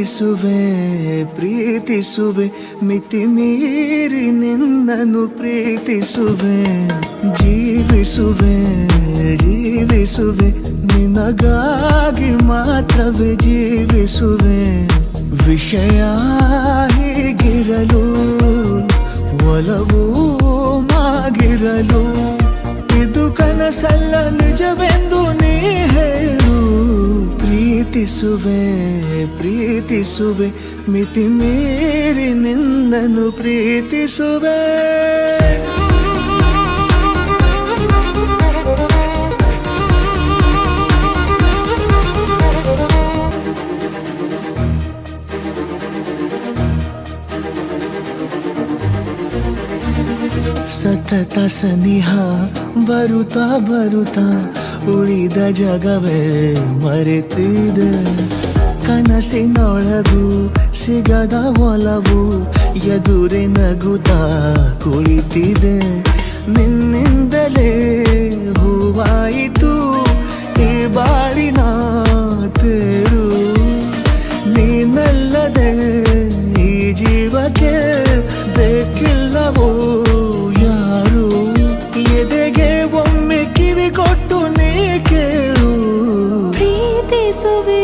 ಪ್ರೀತಿಸುವೆ ಪ್ರೀತಿಸುವೆ ಮಿತಿ ಮೀರಿ ನಿನ್ನನ್ನು ಪ್ರೀತಿಸುವೆ ಜೀವಿಸುವೆ ಜೀವಿಸುವೆ ನಿನಗಾಗಿ ಮಾತ್ರವೇ ಜೀವಿಸುವೆ ವಿಷಯ ಹೀಗಿರಲು ಒಲವು ಮಾಗಿರಲು ಇದು ಕನಸಲ್ಲ ನಿಜವೆಂದು ನೀ ಹೇಳು ಪ್ರೀತಿಸುವೆ ಪ್ರೀತಿಸುವೆ ಮಿತಿ ಮೀರಿ ನಿನ್ನನ್ನು ಪ್ರೀತಿಸುವೆ ಸತತ ಸನಿಹ ಬರುತ್ತಾ ಬರುತ್ತಾ ಉಳಿದ ಜಗವೇ ಮರೆತಿದೆ ಕನಸಿನೊಳಗೂ ಸಿಗದ ಒಲವು ಎದುರೆ ನಗುತ್ತಾ ಕುಳಿತಿದೆ ನಿನ್ನಿಂದಲೇ ಹೂವಾಯಿತು ಈ ಬಾಳಿನ ತೇರು ನೀನಲ್ಲದೆ ಈ ಜೀವಕ್ಕೆ ಬೇಕಿಲ್ಲವೋ ಯಾರು ಎದೆಗೆ ಒಮ್ಮೆ ಕಿವಿ ಕೊಟ್ಟು ನೀ ಕೇಳು ಪ್ರೀತಿಸುವೆ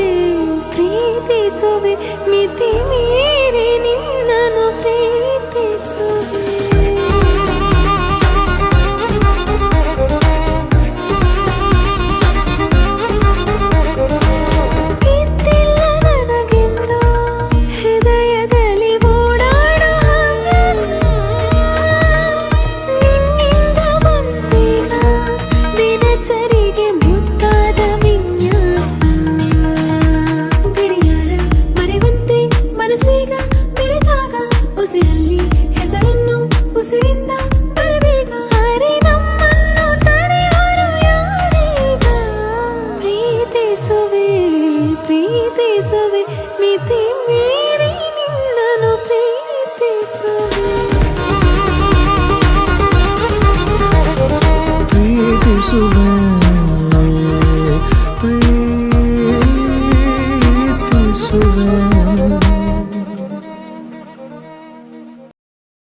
ಪ್ರೀತಿಸುವೆ ಮಿತಿ ಮೀರಿ ನಿನ್ನನ್ನು ಪ್ರೀತಿಸುವೆ ಇದ್ದಿಲ್ಲ ನನಗೆಂದು ಹೃದಯದಲ್ಲಿ ಓಡಾಡೋ ಹವ್ಯಾಸ ನಿನ್ನಿಂದ ಬಂದೀಗ ದಿನಚರಿಗೆ ಮುದ್ದಾದ ವಿನ್ಯಾಸ ಗಡಿಯಾರ ಮರೆವಂತೆ ಮನಸ್ಸೀಗ ಬೆರೆತಾಗ ಉಸಿರಲ್ಲಿ ಹೆಸರನ್ನು ಉಸಿರಿಂದ ಬರಬೇಗ ಅರೆ ನಮ್ಮನ್ನು ತಡೆಯೋರು ಯಾರೀಗ ಪ್ರೀತಿಸುವೆ ಪ್ರೀತಿಸುವೆ ಮಿತಿ ಮೀರಿ ನಿನ್ನನ್ನು ಪ್ರೀತಿಸುವೆ ಪ್ರೀತಿಸುವೆ